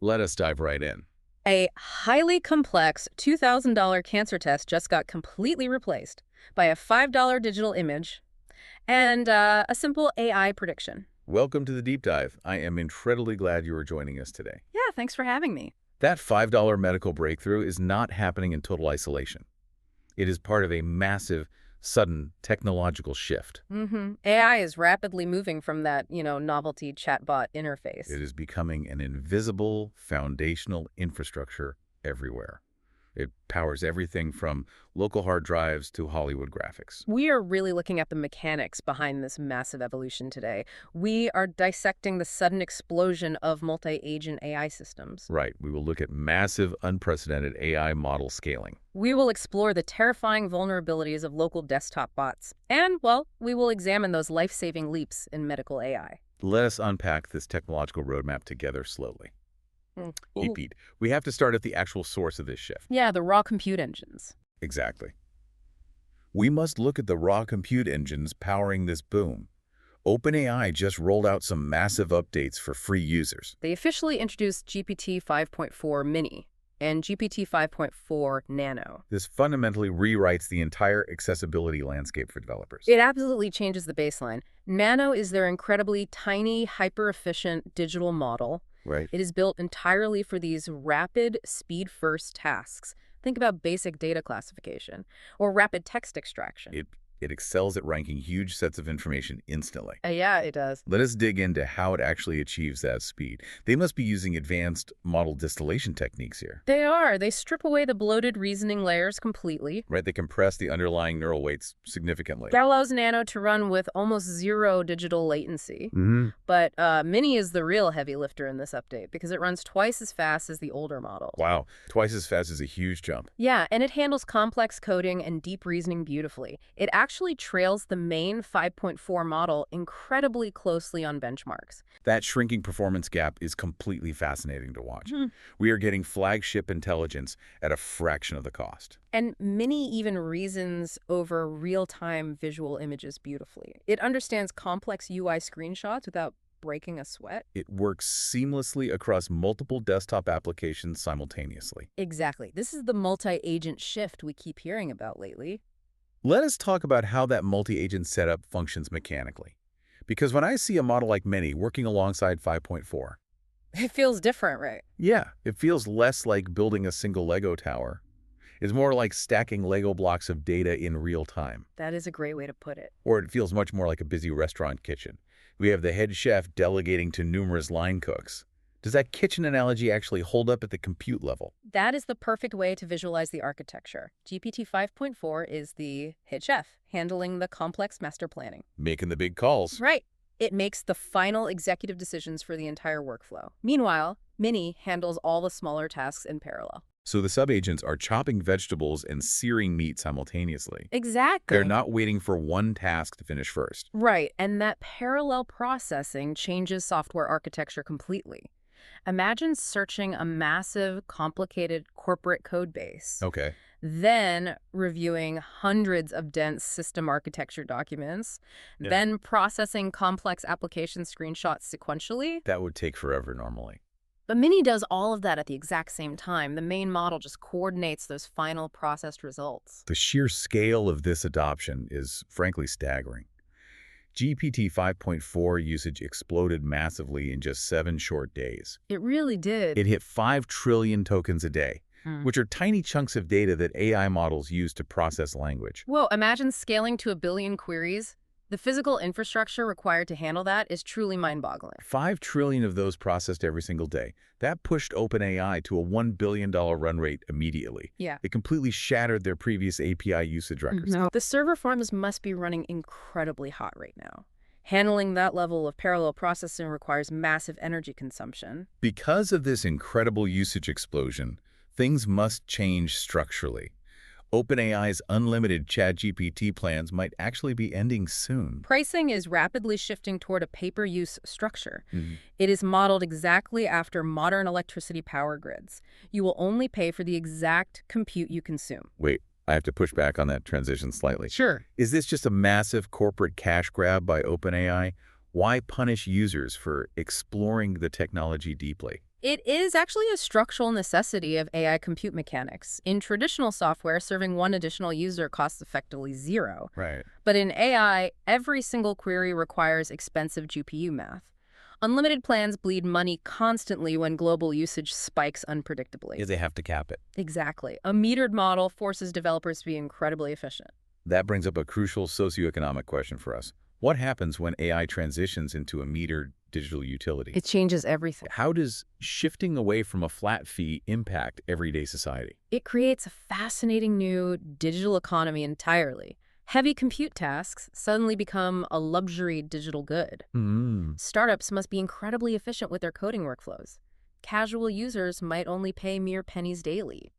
Let us dive right in. A highly complex $2,000 cancer test just got completely replaced by a $5 digital image and a simple AI prediction. Welcome to the deep dive. I am incredibly glad you are joining us today. Yeah, thanks for having me. That $5 medical breakthrough is not happening in total isolation. It is part of a massive, sudden technological shift. AI is rapidly moving from that, novelty chatbot interface. It is becoming an invisible, foundational infrastructure everywhere. It powers everything from local hard drives to Hollywood graphics. We are really looking at the mechanics behind this massive evolution today. We are dissecting the sudden explosion of multi-agent AI systems. Right. We will look at massive, unprecedented AI model scaling. We will explore the terrifying vulnerabilities of local desktop bots. And, well, we will examine those life-saving leaps in medical AI. Let us unpack this technological roadmap together slowly. Hey, Ooh. Pete, we have to start at the actual source of this shift. Yeah, the raw compute engines. Exactly. We must look at the raw compute engines powering this boom. OpenAI just rolled out some massive updates for free users. They officially introduced GPT-5.4 Mini and GPT-5.4 Nano. This fundamentally rewrites the entire accessibility landscape for developers. It absolutely changes the baseline. Nano is their incredibly tiny, hyper-efficient digital model. Right. It is built entirely for these rapid, speed-first tasks. Think about basic data classification or rapid text extraction. It excels at ranking huge sets of information instantly. Yeah, it does. Let us dig into how it actually achieves that speed. They must be using advanced model distillation techniques here. They are. They strip away the bloated reasoning layers completely. Right, they compress the underlying neural weights significantly. That allows Nano to run with almost zero digital latency. But Mini is the real heavy lifter in this update because it runs twice as fast as the older models. Wow, twice as fast is a huge jump. Yeah, and it handles complex coding and deep reasoning beautifully. It actually trails the main 5.4 model incredibly closely on benchmarks. That shrinking performance gap is completely fascinating to watch. We are getting flagship intelligence at a fraction of the cost. And Mini even reasons over real-time visual images beautifully. It understands complex UI screenshots without breaking a sweat. It works seamlessly across multiple desktop applications simultaneously. Exactly. This is the multi-agent shift we keep hearing about lately. Let us talk about how that multi-agent setup functions mechanically. Because when I see a model like Mini working alongside 5.4, It feels different, right? yeah, it feels less like building a single Lego tower. It's more like stacking Lego blocks of data in real time. That is a great way to put it. Or it feels much more like a busy restaurant kitchen. We have the head chef delegating to numerous line cooks. Does that kitchen analogy actually hold up at the compute level? That is the perfect way to visualize the architecture. GPT 5.4 is the head chef, handling the complex master planning. Making the big calls. Right. It makes the final executive decisions for the entire workflow. Meanwhile, Mini handles all the smaller tasks in parallel. So the sub-agents are chopping vegetables and searing meat simultaneously. Exactly. They're not waiting for one task to finish first. Right, and that parallel processing changes software architecture completely. Imagine searching a massive, complicated corporate code base. Okay. Then reviewing hundreds of dense system architecture documents, then processing complex application screenshots sequentially. That would take forever normally. But Mini does all of that at the exact same time. The main model just coordinates those final processed results. The sheer scale of this adoption is frankly staggering. GPT 5.4 usage exploded massively in just 7 short days. It really did. It hit 5 trillion tokens a day, which are tiny chunks of data that AI models use to process language. Whoa, imagine scaling to 1 billion queries. The physical infrastructure required to handle that is truly mind-boggling. 5 trillion of those processed every single day. That pushed OpenAI to a $1 billion run rate immediately. Yeah. It completely shattered their previous API usage records. The server farms must be running incredibly hot right now. Handling that level of parallel processing requires massive energy consumption. Because of this incredible usage explosion, things must change structurally. OpenAI's unlimited ChatGPT plans might actually be ending soon. Pricing is rapidly shifting toward a pay-per-use structure. It is modeled exactly after modern electricity power grids. You will only pay for the exact compute you consume. Wait, I have to push back on that transition slightly. Sure. Is this just a massive corporate cash grab by OpenAI? Why punish users for exploring the technology deeply? It is actually a structural necessity of AI compute mechanics. In traditional software, serving one additional user costs effectively zero. Right. But in AI, every single query requires expensive GPU math. Unlimited plans bleed money constantly when global usage spikes unpredictably. Yeah, they have to cap it. Exactly. A metered model forces developers to be incredibly efficient. That brings up a crucial socioeconomic question for us. What happens when AI transitions into a metered digital utility? It changes everything. How does shifting away from a flat fee impact everyday society? It creates a fascinating new digital economy entirely. Heavy compute tasks suddenly become a luxury digital good. Hmm. Startups must be incredibly efficient with their coding workflows. Casual users might only pay mere pennies daily.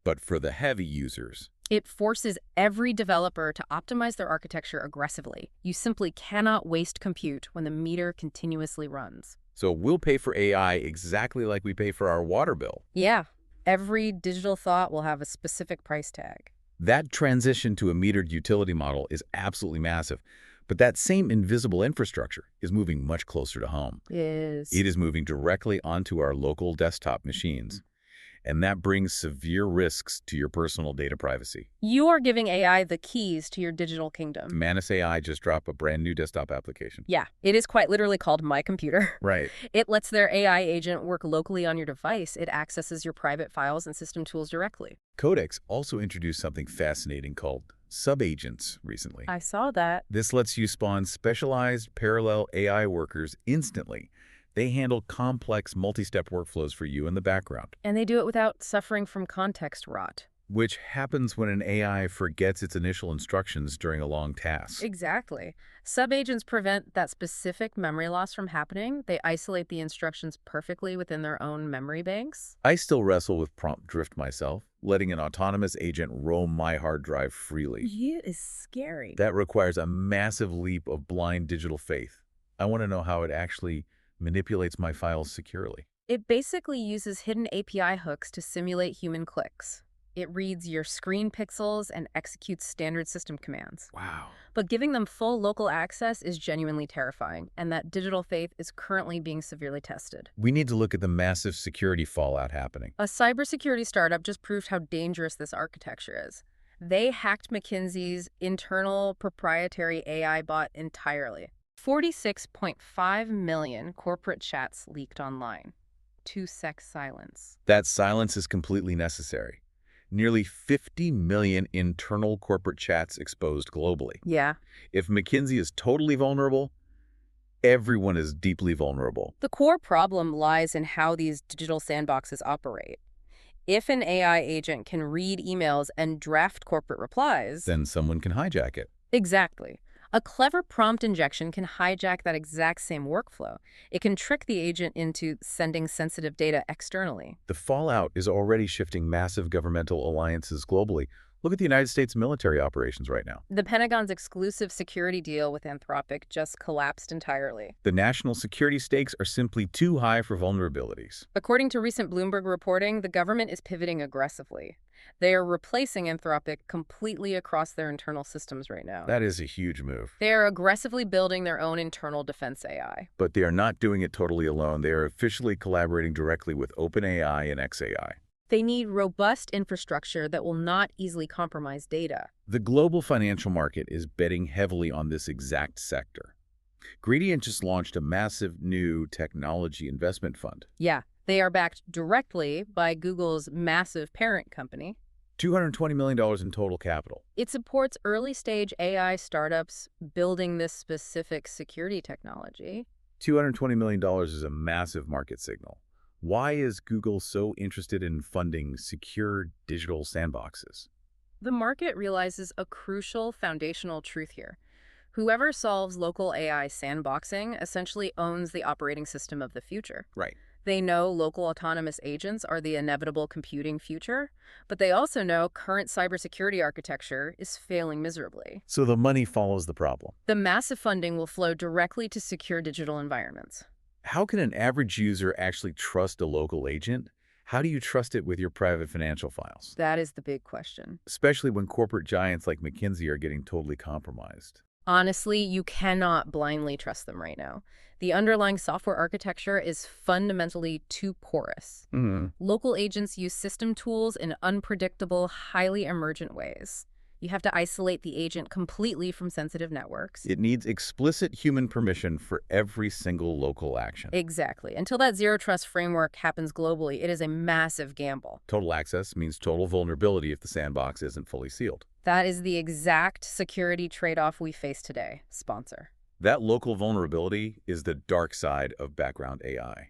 But for the heavy users, It forces every developer to optimize their architecture aggressively. You simply cannot waste compute when the meter continuously runs. so we'll pay for AI exactly like we pay for our water bill. Yeah, every digital thought will have a specific price tag. That transition to a metered utility model is absolutely massive. But that same invisible infrastructure is moving much closer to home. Is. It is moving directly onto our local desktop machines. And that brings severe risks to your personal data privacy. You are giving AI the keys to your digital kingdom. Manus AI just dropped a brand new desktop application. Yeah, it is quite literally called My Computer. Right. It lets their AI agent work locally on your device. It accesses your private files and system tools directly. Codex also introduced something fascinating called subagents recently. I saw that. This lets you spawn specialized parallel AI workers instantly. They handle complex multi-step workflows for you in the background, And they do it without suffering from context rot. which happens when an AI forgets its initial instructions during a long task. Exactly. Subagents prevent that specific memory loss from happening. They isolate the instructions perfectly within their own memory banks. I still wrestle with prompt drift myself, letting an autonomous agent roam my hard drive freely. It is scary. That requires a massive leap of blind digital faith. I want to know how it actually manipulates my files securely. It basically uses hidden API hooks to simulate human clicks. It reads your screen pixels and executes standard system commands. Wow. But giving them full local access is genuinely terrifying, and that digital faith is currently being severely tested. We need to look at the massive security fallout happening. A cybersecurity startup just proved how dangerous this architecture is. They hacked McKinsey's internal proprietary AI bot entirely. 46.5 million corporate chats leaked online. 2-sec silence. That silence is completely necessary. Nearly 50 million internal corporate chats exposed globally. Yeah. If McKinsey is totally vulnerable, everyone is deeply vulnerable. The core problem lies in how these digital sandboxes operate. If an AI agent can read emails and draft corporate replies... Then someone can hijack it. Exactly. A clever prompt injection can hijack that exact same workflow. It can trick the agent into sending sensitive data externally. The fallout is already shifting massive governmental alliances globally. Look at the United States military operations right now. The Pentagon's exclusive security deal with Anthropic just collapsed entirely. The national security stakes are simply too high for vulnerabilities. According to recent Bloomberg reporting, the government is pivoting aggressively. They are replacing Anthropic completely across their internal systems right now. That is a huge move. They are aggressively building their own internal defense AI. But they are not doing it totally alone. They are officially collaborating directly with OpenAI and xAI. They need robust infrastructure that will not easily compromise data. The global financial market is betting heavily on this exact sector. Gradient just launched a massive new technology investment fund. Yeah, they are backed directly by Google's massive parent company. $220 million in total capital. It supports early-stage AI startups building this specific security technology. $220 million is a massive market signal. Why is Google so interested in funding secure digital sandboxes? The market realizes a crucial foundational truth here. Whoever solves local AI sandboxing essentially owns the operating system of the future. Right. They know local autonomous agents are the inevitable computing future, but they also know current cybersecurity architecture is failing miserably. So the money follows the problem. The massive funding will flow directly to secure digital environments. How can an average user actually trust a local agent? How do you trust it with your private financial files? That is the big question. Especially when corporate giants like McKinsey are getting totally compromised. Honestly, you cannot blindly trust them right now. The underlying software architecture is fundamentally too porous. Hmm. Local agents use system tools in unpredictable, highly emergent ways. You have to isolate the agent completely from sensitive networks. It needs explicit human permission for every single local action. Exactly. Until that zero trust framework happens globally, it is a massive gamble. Total access means total vulnerability if the sandbox isn't fully sealed. That is the exact security trade-off we face today. Sponsor. That local vulnerability is the dark side of background AI.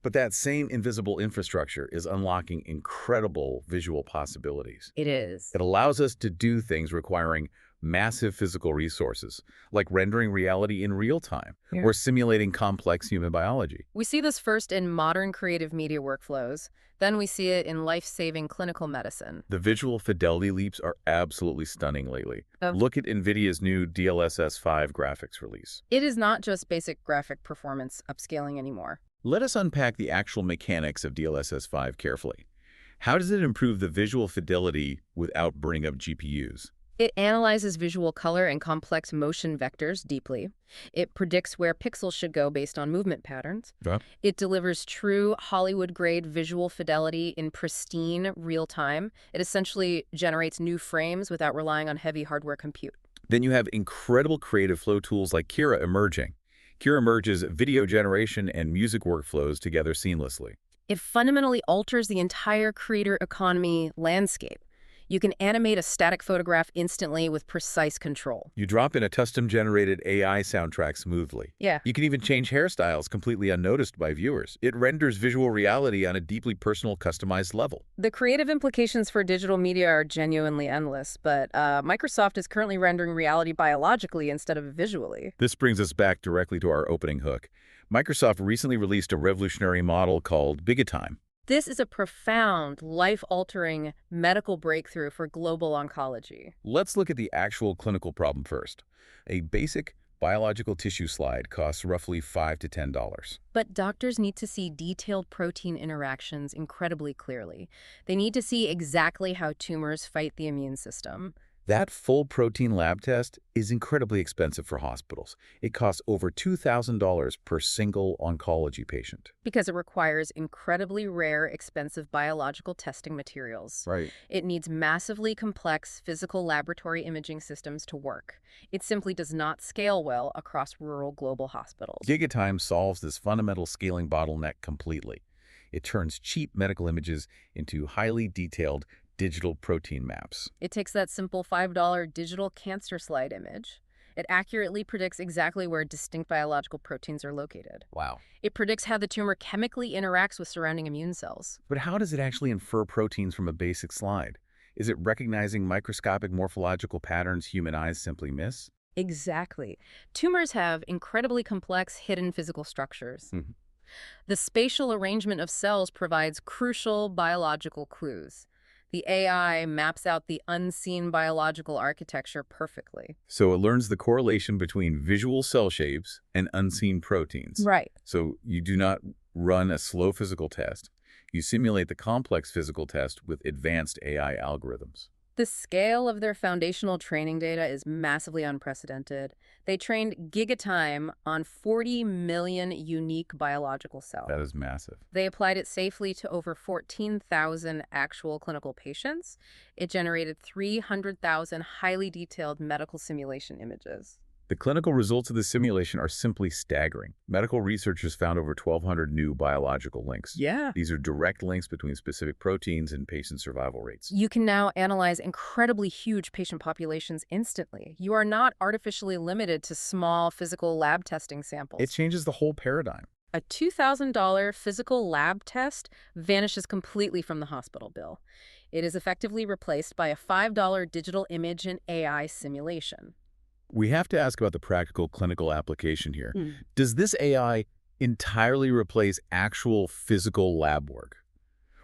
But that same invisible infrastructure is unlocking incredible visual possibilities. It is. It allows us to do things requiring massive physical resources, like rendering reality in real time or simulating complex human biology. We see this first in modern creative media workflows. Then we see it in life-saving clinical medicine. The visual fidelity leaps are absolutely stunning lately. Of- Look at NVIDIA's new DLSS 5 graphics release. It is not just basic graphic performance upscaling anymore. Let us unpack the actual mechanics of DLSS 5 carefully. How does it improve the visual fidelity without burning up GPUs? It analyzes visual color and complex motion vectors deeply. It predicts where pixels should go based on movement patterns. Yeah. It delivers true Hollywood-grade visual fidelity in pristine real time. It essentially generates new frames without relying on heavy hardware compute. Then you have incredible creative flow tools like Kira emerging. Kira merges video generation and music workflows together seamlessly. It fundamentally alters the entire creator economy landscape. You can animate a static photograph instantly with precise control. You drop in a custom-generated AI soundtrack smoothly. Yeah. You can even change hairstyles completely unnoticed by viewers. It renders visual reality on a deeply personal, customized level. The creative implications for digital media are genuinely endless, but Microsoft is currently rendering reality biologically instead of visually. This brings us back directly to our opening hook. Microsoft recently released a revolutionary model called GigaTIME. This is a profound, life-altering medical breakthrough for global oncology. Let's look at the actual clinical problem first. A basic biological tissue slide costs roughly $5 to $10. But doctors need to see detailed protein interactions incredibly clearly. They need to see exactly how tumors fight the immune system. That full protein lab test is incredibly expensive for hospitals. It costs over $2,000 per single oncology patient. Because it requires incredibly rare, expensive biological testing materials. Right. It needs massively complex physical laboratory imaging systems to work. It simply does not scale well across rural global hospitals. GigaTIME solves this fundamental scaling bottleneck completely. It turns cheap medical images into highly detailed digital protein maps. It takes that simple $5 digital cancer slide image. It accurately predicts exactly where distinct biological proteins are located. Wow. It predicts how the tumor chemically interacts with surrounding immune cells. But how does it actually infer proteins from a basic slide? Is it recognizing microscopic morphological patterns human eyes simply miss? Exactly. Tumors have incredibly complex hidden physical structures. Mhm. The spatial arrangement of cells provides crucial biological clues. The AI maps out the unseen biological architecture perfectly. So it learns the correlation between visual cell shapes and unseen proteins. Right. So you do not run a slow physical test. You simulate the complex physical test with advanced AI algorithms. The scale of their foundational training data is massively unprecedented. They trained GigaTIME on 40 million unique biological cells. That is massive. They applied it safely to over 14,000 actual clinical patients. It generated 300,000 highly detailed medical simulation images. The clinical results of the simulation are simply staggering. Medical researchers found over 1,200 new biological links. Yeah. These are direct links between specific proteins and patient survival rates. You can now analyze incredibly huge patient populations instantly. You are not artificially limited to small physical lab testing samples. It changes the whole paradigm. A $2,000 physical lab test vanishes completely from the hospital bill. It is effectively replaced by a $5 digital image and AI simulation. We have to ask about the practical clinical application here. Does this AI entirely replace actual physical lab work?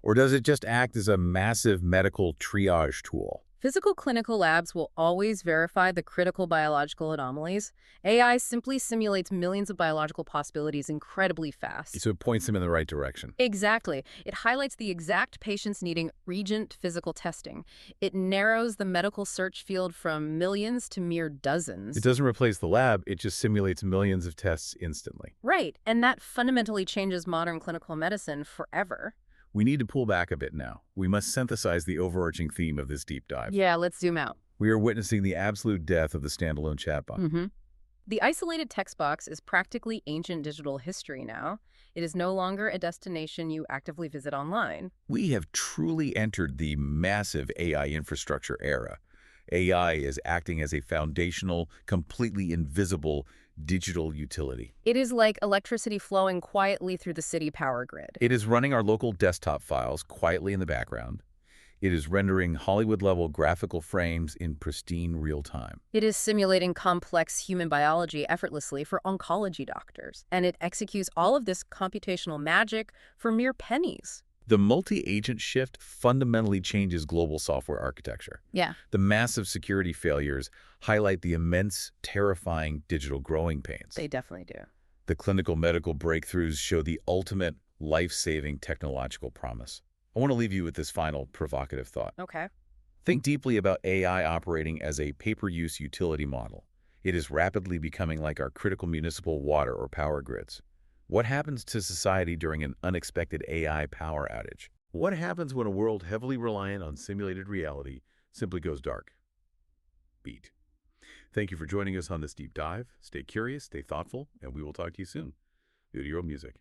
Or does it just act as a massive medical triage tool? Physical clinical labs will always verify the critical biological anomalies. AI simply simulates millions of biological possibilities incredibly fast. So it points them in the right direction. Exactly. It highlights the exact patients needing regent physical testing. It narrows the medical search field from millions to mere It dozens. doesn't replace the lab, it just simulates millions of tests instantly. Right, and that fundamentally changes modern clinical medicine forever. We need to pull back a bit now. We must synthesize the overarching theme of this deep dive. Yeah, let's zoom out. We are witnessing the absolute death of the standalone chatbot. Mm-hmm. The isolated text box is practically ancient digital history now. It is no longer a destination you actively visit online. We have truly entered the massive AI infrastructure era. AI is acting as a foundational, completely invisible digital utility. It is like electricity flowing quietly through the city power grid. It is running our local desktop files quietly in the background. It is rendering Hollywood-level graphical frames in pristine real time. It is simulating complex human biology effortlessly for oncology doctors. And it executes all of this computational magic for mere pennies. The multi-agent shift fundamentally changes global software architecture. Yeah. The massive security failures highlight the immense, terrifying digital growing pains. They definitely do. The clinical medical breakthroughs show the ultimate life-saving technological promise. I want to leave you with this final provocative thought. Okay. Think deeply about AI operating as a pay-per-use utility model. It is rapidly becoming like our critical municipal water or power grids. What happens to society during an unexpected AI power outage? What happens when a world heavily reliant on simulated reality simply goes dark? Beat. Thank you for joining us on this deep dive. Stay curious, stay thoughtful, and we will talk to you soon. Due to your own music.